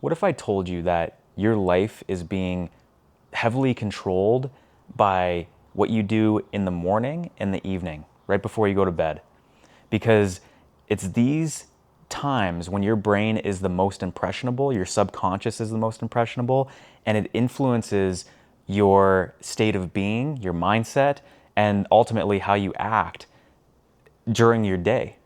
What if I told you that your life is being heavily controlled by what you do in the morning and the evening, right before you go to bed? Because it's these times when your brain is the most impressionable, your subconscious is the most impressionable, and it influences your state of being, your mindset, and ultimately how you act during your day.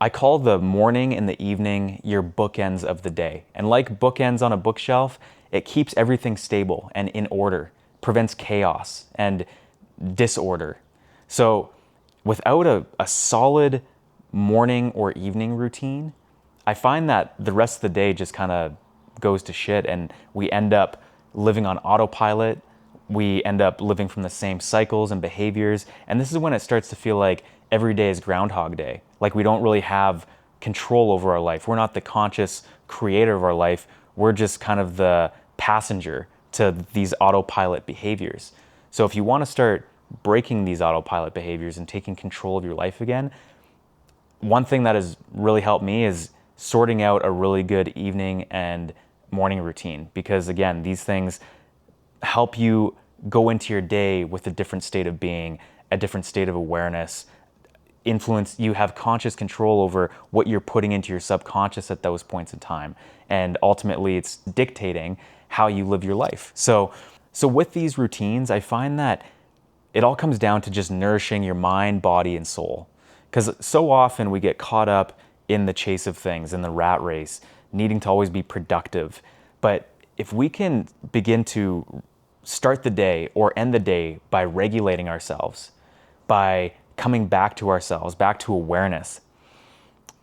I call the morning and the evening your bookends of the day. And like bookends on a bookshelf, it keeps everything stable and in order, prevents chaos and disorder. So without a solid morning or evening routine, I find that the rest of the day just kind of goes to shit and we end up living on autopilot. We end up living from the same cycles and behaviors. And this is when it starts to feel like every day is Groundhog Day. Like we don't really have control over our life. We're not the conscious creator of our life. We're just kind of the passenger to these autopilot behaviors. So if you want to start breaking these autopilot behaviors and taking control of your life again, one thing that has really helped me is sorting out a really good evening and morning routine. Because again, these things help you go into your day with a different state of being, a different state of awareness, influence. You have conscious control over what you're putting into your subconscious at those points in time. And ultimately it's dictating how you live your life. So with these routines, I find that it all comes down to just nourishing your mind, body, and soul. Because so often we get caught up in the chase of things, in the rat race, needing to always be productive. But if we can begin to start the day or end the day by regulating ourselves, by coming back to ourselves, back to awareness,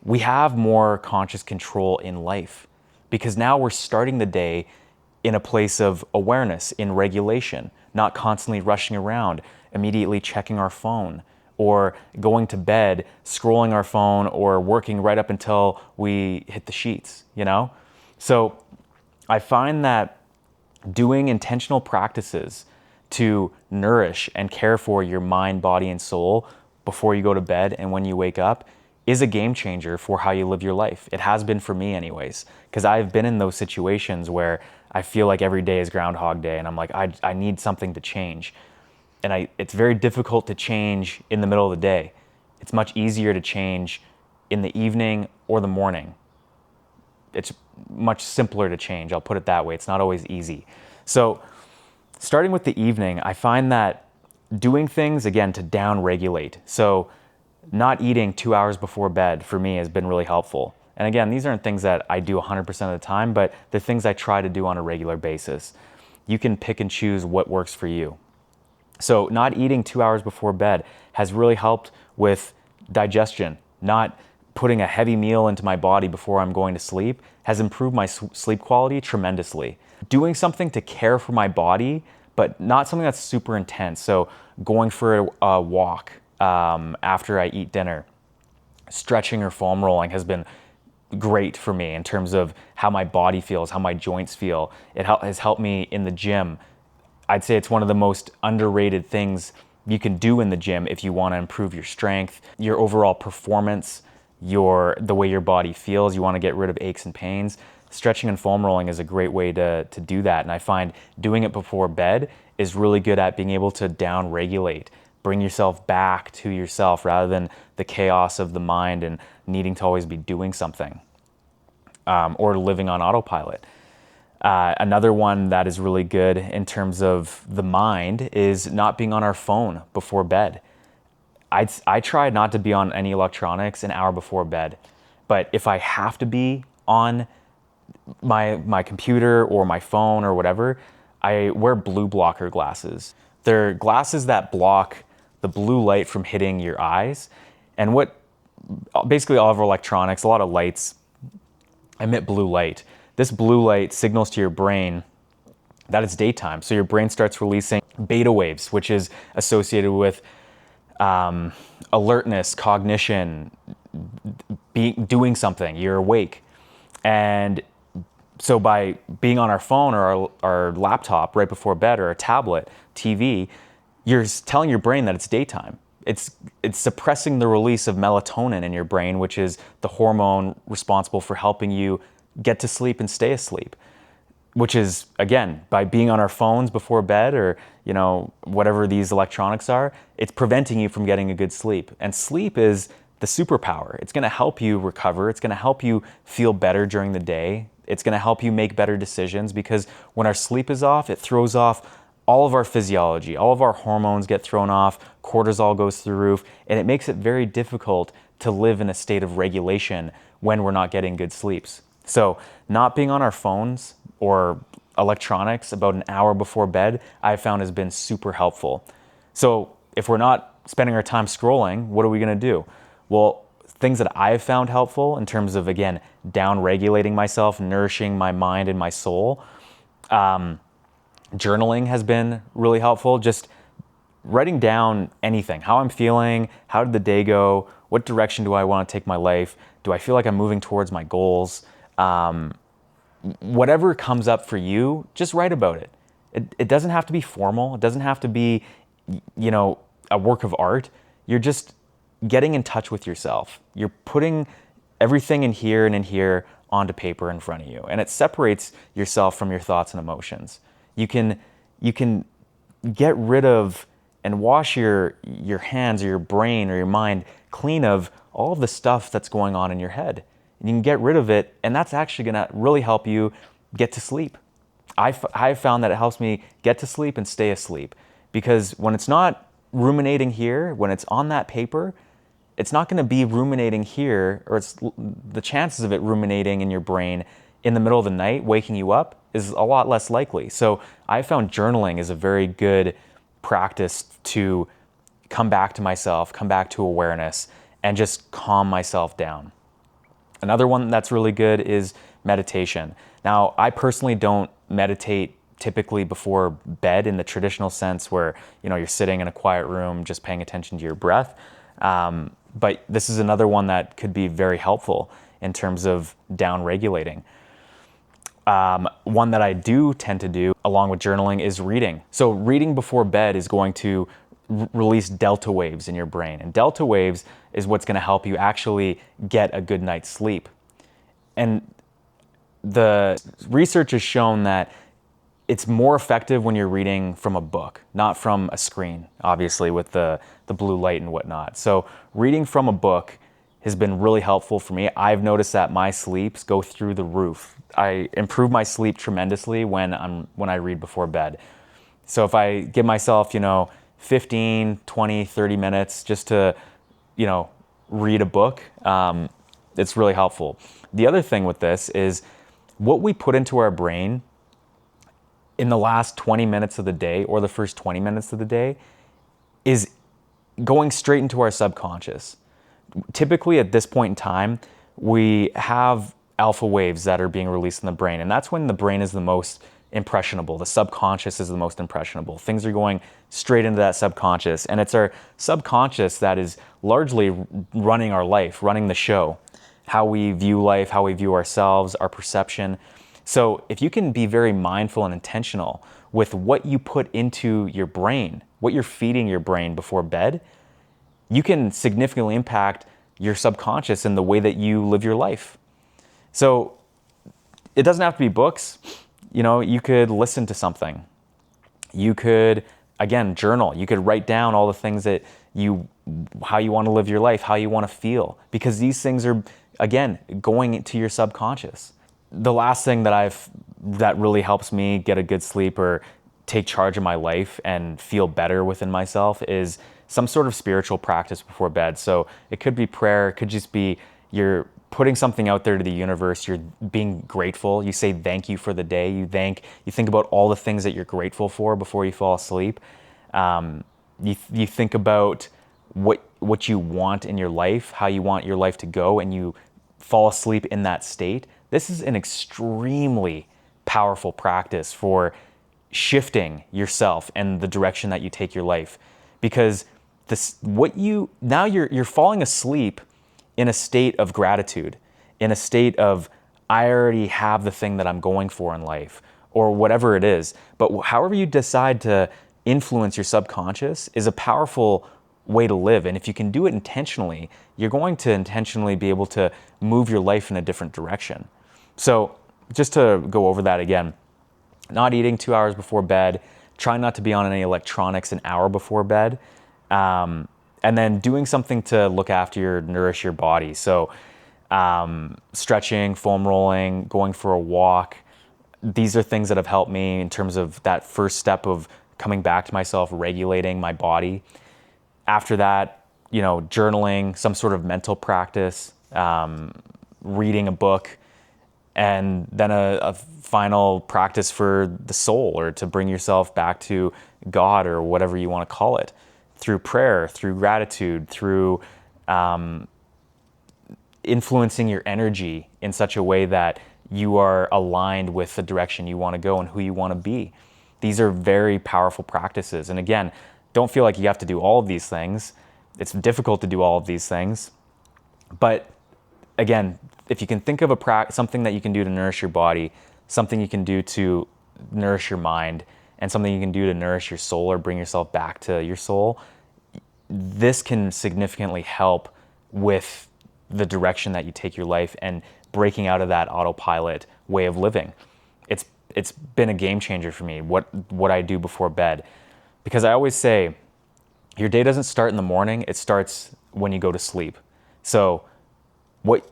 we have more conscious control in life. Because now we're starting the day in a place of awareness, in regulation, not constantly rushing around, immediately checking our phone, or going to bed, scrolling our phone, or working right up until we hit the sheets, you know? So I find that doing intentional practices to nourish and care for your mind, body, and soul before you go to bed and when you wake up is a game changer for how you live your life. It has been for me anyways, because I've been in those situations where I feel like every day is Groundhog Day and I'm like, I need something to change. And it's very difficult to change in the middle of the day. It's much easier to change in the evening or the morning. It's much simpler to change, I'll put it that way. It's not always easy. So starting with the evening, I find that doing things, again, to down-regulate. So not eating 2 hours before bed for me has been really helpful. And again, these aren't things that I do 100% of the time, but the things I try to do on a regular basis. You can pick and choose what works for you. So not eating 2 hours before bed has really helped with digestion. Not putting a heavy meal into my body before I'm going to sleep has improved my sleep quality tremendously. Doing something to care for my body, but not something that's super intense. So going for a walk after I eat dinner, stretching or foam rolling has been great for me in terms of how my body feels, how my joints feel. It has helped me in the gym. I'd say it's one of the most underrated things you can do in the gym if you want to improve your strength, your overall performance, the way your body feels. You want to get rid of aches and pains. Stretching and foam rolling is a great way to do that. And I find doing it before bed is really good at being able to down-regulate, bring yourself back to yourself rather than the chaos of the mind and needing to always be doing something or living on autopilot. Another one that is really good in terms of the mind is not being on our phone before bed. I try not to be on any electronics an hour before bed, but if I have to be on my computer or my phone or whatever, I wear blue blocker glasses. They're glasses that block the blue light from hitting your eyes. And basically all of our electronics, a lot of lights emit blue light. This blue light signals to your brain that it's daytime. So your brain starts releasing beta waves, which is associated with alertness, cognition, doing something, you're awake. And so by being on our phone or our laptop right before bed or a tablet, TV, you're telling your brain that it's daytime. It's suppressing the release of melatonin in your brain, which is the hormone responsible for helping you get to sleep and stay asleep, which is, again, by being on our phones before bed or, whatever these electronics are, it's preventing you from getting a good sleep. And sleep is the superpower. It's going to help you recover. It's going to help you feel better during the day. It's going to help you make better decisions, because when our sleep is off, it throws off all of our physiology. All of our hormones get thrown off, cortisol goes through the roof, and it makes it very difficult to live in a state of regulation when we're not getting good sleeps. So not being on our phones or electronics about an hour before bed, I've found has been super helpful. So if we're not spending our time scrolling, what are we going to do? Well, things that I've found helpful in terms of, again, down-regulating myself, nourishing my mind and my soul, journaling has been really helpful. Just writing down anything, how I'm feeling, how did the day go, what direction do I want to take my life, do I feel like I'm moving towards my goals, whatever comes up for you, just write about it. It doesn't have to be formal. It doesn't have to be, a work of art. You're just getting in touch with yourself. You're putting everything in here and in here onto paper in front of you, and it separates yourself from your thoughts and emotions. You can get rid of and wash your hands or your brain or your mind clean of all of the stuff that's going on in your head. And you can get rid of it, and that's actually going to really help you get to sleep. I've found that it helps me get to sleep and stay asleep, because when it's not ruminating here, when it's on that paper, it's not going to be ruminating here, or it's the chances of it ruminating in your brain in the middle of the night, waking you up, is a lot less likely. So I found journaling is a very good practice to come back to myself, come back to awareness, and just calm myself down. Another one that's really good is meditation. Now, I personally don't meditate typically before bed in the traditional sense where, you're sitting in a quiet room just paying attention to your breath. But this is another one that could be very helpful in terms of down-regulating. One that I do tend to do along with journaling is reading. So reading before bed is going to release delta waves in your brain. And delta waves is what's going to help you actually get a good night's sleep. And the research has shown that it's more effective when you're reading from a book, not from a screen, obviously, with the blue light and whatnot. So reading from a book has been really helpful for me. I've noticed that my sleeps go through the roof. I improve my sleep tremendously when I read before bed. So if I give myself, 15, 20, 30 minutes just to, read a book, it's really helpful. The other thing with this is what we put into our brain in the last 20 minutes of the day or the first 20 minutes of the day is going straight into our subconscious. Typically at this point in time, we have alpha waves that are being released in the brain, and that's when the brain is the most impressionable. The subconscious is the most impressionable. Things are going straight into that subconscious, and it's our subconscious that is largely running our life, running the show, how we view life, how we view ourselves, our perception. So if you can be very mindful and intentional with what you put into your brain, what you're feeding your brain before bed, you can significantly impact your subconscious in the way that you live your life. So it doesn't have to be books. You could listen to something. You could, again, journal. You could write down all the things that how you want to live your life, how you want to feel, because these things are, again, going into your subconscious. The last thing that really helps me get a good sleep or take charge of my life and feel better within myself is some sort of spiritual practice before bed. So it could be prayer, it could just be you're putting something out there to the universe, you're being grateful, you say thank you for the day, you think about all the things that you're grateful for before you fall asleep. You think about what you want in your life, how you want your life to go, and you fall asleep in that state. This is an extremely powerful practice for shifting yourself and the direction that you take your life, because you're falling asleep in a state of gratitude, in a state of I already have the thing that I'm going for in life, or whatever it is. But however you decide to influence your subconscious is a powerful way to live. And if you can do it intentionally, you're going to intentionally be able to move your life in a different direction. So just to go over that again, not eating 2 hours before bed, trying not to be on any electronics an hour before bed, and then doing something to nourish your body. So stretching, foam rolling, going for a walk. These are things that have helped me in terms of that first step of coming back to myself, regulating my body. After that, journaling, some sort of mental practice, reading a book, and then a final practice for the soul, or to bring yourself back to God, or whatever you want to call it, through prayer, through gratitude, through influencing your energy in such a way that you are aligned with the direction you want to go and who you want to be. These are very powerful practices. And again, don't feel like you have to do all of these things. It's difficult to do all of these things. But again, if you can think of something that you can do to nourish your body, something you can do to nourish your mind, and something you can do to nourish your soul or bring yourself back to your soul, this can significantly help with the direction that you take your life and breaking out of that autopilot way of living. It's been a game changer for me, what I do before bed. Because I always say, your day doesn't start in the morning, it starts when you go to sleep. So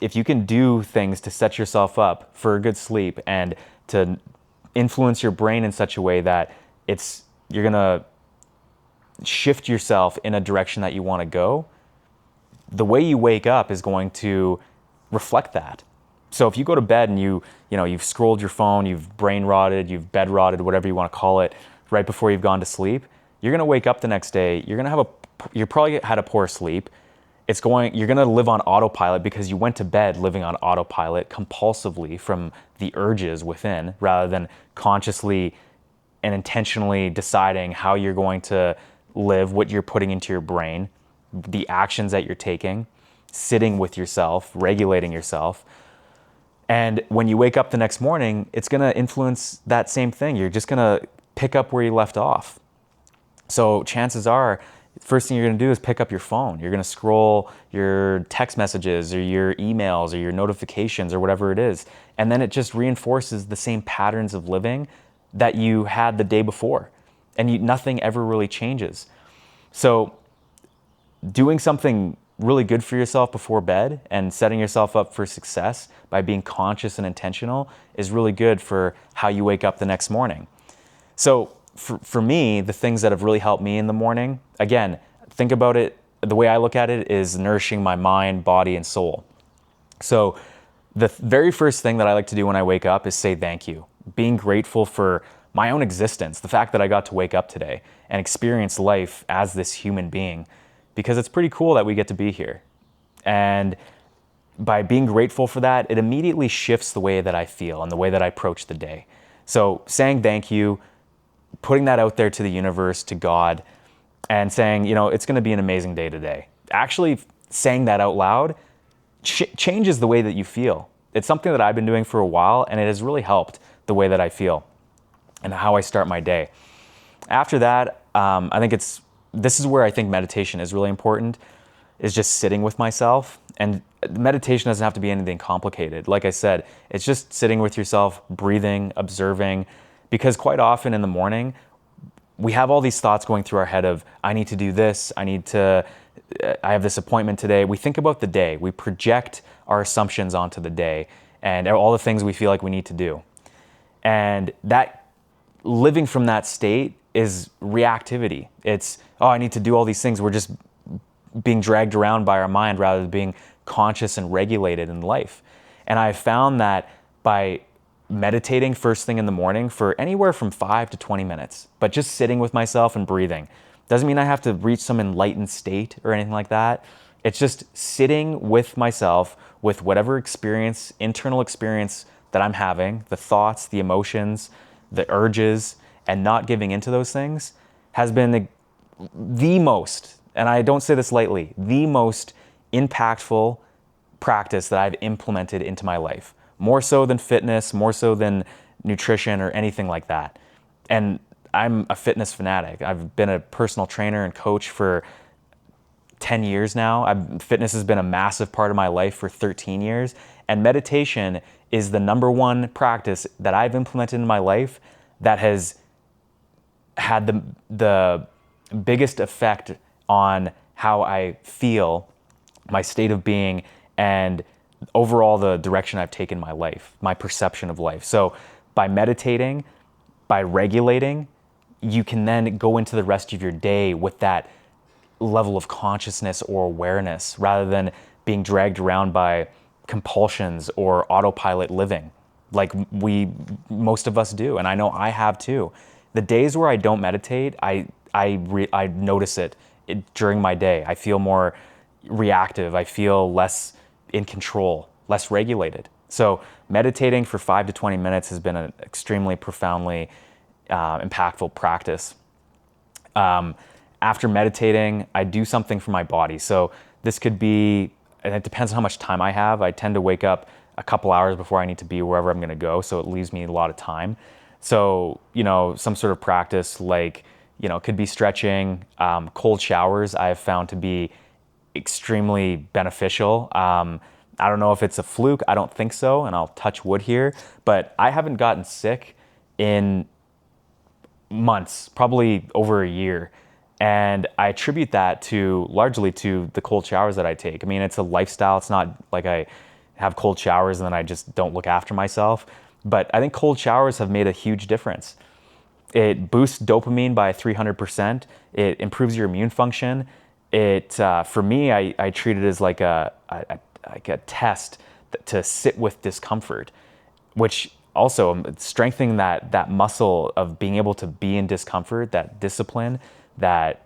if you can do things to set yourself up for a good sleep and to influence your brain in such a way that you're gonna shift yourself in a direction that you want to go, the way you wake up is going to reflect that. So if you go to bed and you've scrolled your phone, you've brain rotted, you've bed rotted, whatever you want to call it, right before you've gone to sleep, you're going to wake up the next day, you probably had a poor sleep. You're going to live on autopilot because you went to bed living on autopilot compulsively from the urges within, rather than consciously and intentionally deciding how you're going to live, what you're putting into your brain, the actions that you're taking, sitting with yourself, regulating yourself. And when you wake up the next morning, it's going to influence that same thing. You're just going to pick up where you left off. So chances are, the first thing you're going to do is pick up your phone. You're going to scroll your text messages or your emails or your notifications or whatever it is. And then it just reinforces the same patterns of living that you had the day before. And nothing ever really changes. So doing something really good for yourself before bed and setting yourself up for success by being conscious and intentional is really good for how you wake up the next morning. So for me, the things that have really helped me in the morning, again, think about it, the way I look at it is nourishing my mind, body, and soul. So the very first thing that I like to do when I wake up is say thank you. Being grateful for my own existence, the fact that I got to wake up today and experience life as this human being, because it's pretty cool that we get to be here. And by being grateful for that, it immediately shifts the way that I feel and the way that I approach the day. So saying thank you, putting that out there to the universe, to God, and saying, it's going to be an amazing day today. Actually saying that out loud changes the way that you feel. It's something that I've been doing for a while, and it has really helped the way that I feel and how I start my day. After that, this is where I think meditation is really important, is just sitting with myself. And meditation doesn't have to be anything complicated. Like I said, it's just sitting with yourself, breathing, observing, because quite often in the morning, we have all these thoughts going through our head of, I need to do this, I have this appointment today. We think about the day. We project our assumptions onto the day and all the things we feel like we need to do. And that living from that state is reactivity. It's, I need to do all these things. We're just being dragged around by our mind rather than being conscious and regulated in life. And I've found that by meditating first thing in the morning for anywhere from 5 to 20 minutes, but just sitting with myself and breathing, doesn't mean I have to reach some enlightened state or anything like that. It's just sitting with myself with whatever internal experience that I'm having, the thoughts, the emotions, the urges, and not giving into those things has been the most, and I don't say this lightly, the most impactful practice that I've implemented into my life. More so than fitness, more so than nutrition or anything like that. And I'm a fitness fanatic. I've been a personal trainer and coach for 10 years now. Fitness has been a massive part of my life for 13 years. And meditation is the number one practice that I've implemented in my life that has had the biggest effect on how I feel, my state of being, and overall the direction I've taken my life, my perception of life. So by meditating, by regulating, you can then go into the rest of your day with that level of consciousness or awareness rather than being dragged around by compulsions or autopilot living like most of us do. And I know I have too. The days where I don't meditate, I notice it during my day. I feel more reactive. I feel less in control, less regulated. So meditating for 5 to 20 minutes has been an extremely profoundly impactful practice. After meditating, I do something for my body. So this could be, and it depends on how much time I have. I tend to wake up a couple hours before I need to be wherever I'm going to go. So it leaves me a lot of time. So, some sort of practice like, could be stretching, cold showers I have found to be extremely beneficial. I don't know if it's a fluke. I don't think so. And I'll touch wood here, but I haven't gotten sick in months, probably over a year. And I attribute that largely to the cold showers that I take. I mean, it's a lifestyle. It's not like I have cold showers and then I just don't look after myself. But I think cold showers have made a huge difference. It boosts dopamine by 300%. It improves your immune function. For me, I treat it as like a test to sit with discomfort, which also strengthening that muscle of being able to be in discomfort, that discipline, that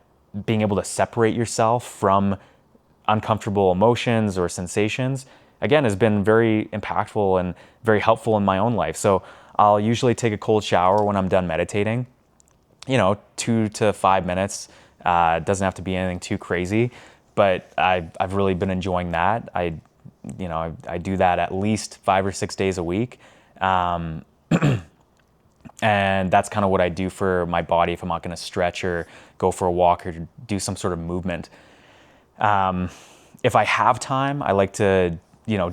being able to separate yourself from uncomfortable emotions or sensations, again, has been very impactful and very helpful in my own life. So I'll usually take a cold shower when I'm done meditating, 2 to 5 minutes. It doesn't have to be anything too crazy, but I've really been enjoying that. I do that at least 5 or 6 days a week. And that's kind of what I do for my body if I'm not going to stretch or go for a walk or do some sort of movement. If I have time, I like to,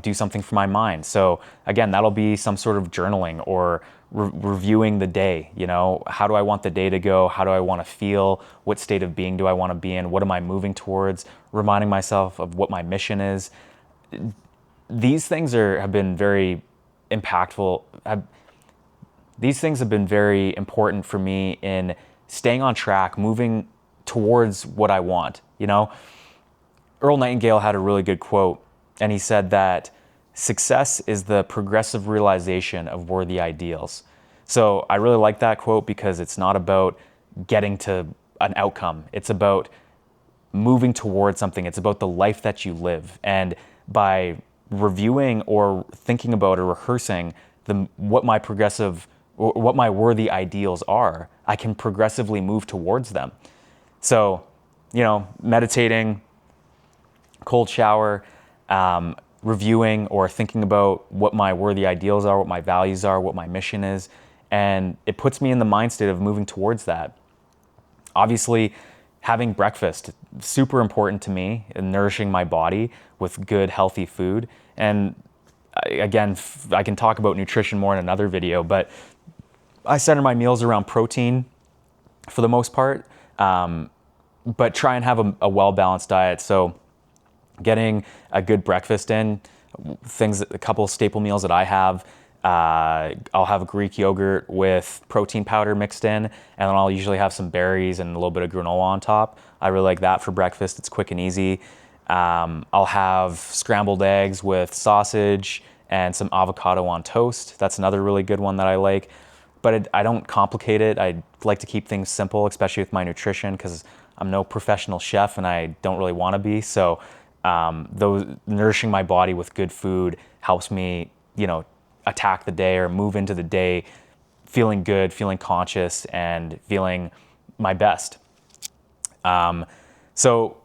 do something for my mind. So again, that'll be some sort of journaling or reviewing the day. How do I want the day to go? How do I want to feel? What state of being do I want to be in? What am I moving towards? Reminding myself of what my mission is. These things have been very impactful. These things have been very important for me in staying on track, moving towards what I want. Earl Nightingale had a really good quote, and he said that success is the progressive realization of worthy ideals. So I really like that quote because it's not about getting to an outcome. It's about moving towards something. It's about the life that you live. And by reviewing or thinking about or rehearsing what my worthy ideals are, I can progressively move towards them. So, meditating, cold shower, reviewing or thinking about what my worthy ideals are, what my values are, what my mission is, and it puts me in the mind state of moving towards that. Obviously, having breakfast, super important to me, and nourishing my body with good, healthy food. And again, I can talk about nutrition more in another video, but I center my meals around protein for the most part, but try and have a well-balanced diet. So getting a good breakfast in, a couple of staple meals that I have, I'll have a Greek yogurt with protein powder mixed in, and then I'll usually have some berries and a little bit of granola on top. I really like that for breakfast. It's quick and easy. I'll have scrambled eggs with sausage and some avocado on toast. That's another really good one that I like. But I don't complicate it. I like to keep things simple, especially with my nutrition, because I'm no professional chef and I don't really want to be. So nourishing my body with good food helps me, attack the day or move into the day feeling good, feeling conscious, and feeling my best. So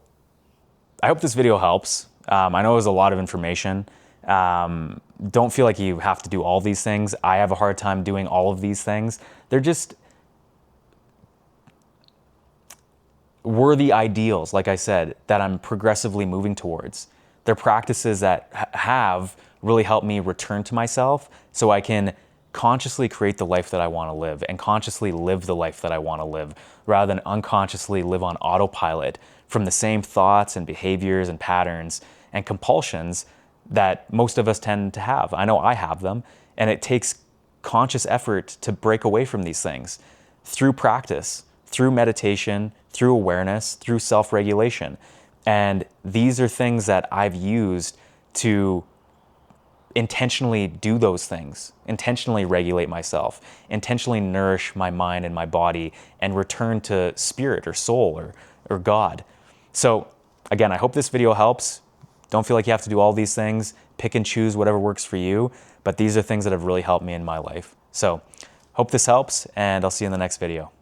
I hope this video helps. I know it was a lot of information. Don't feel like you have to do all these things. I have a hard time doing all of these things. They're just worthy ideals, like I said, that I'm progressively moving towards. They're practices that have really helped me return to myself so I can consciously create the life that I want to live and consciously live the life that I want to live rather than unconsciously live on autopilot from the same thoughts and behaviors and patterns and compulsions that most of us tend to have. I know I have them, and it takes conscious effort to break away from these things through practice, through meditation, through awareness, through self-regulation. And these are things that I've used to intentionally do those things, intentionally regulate myself, intentionally nourish my mind and my body, and return to spirit or soul or God. So again, I hope this video helps. Don't feel like you have to do all these things. Pick and choose whatever works for you. But these are things that have really helped me in my life. So hope this helps, and I'll see you in the next video.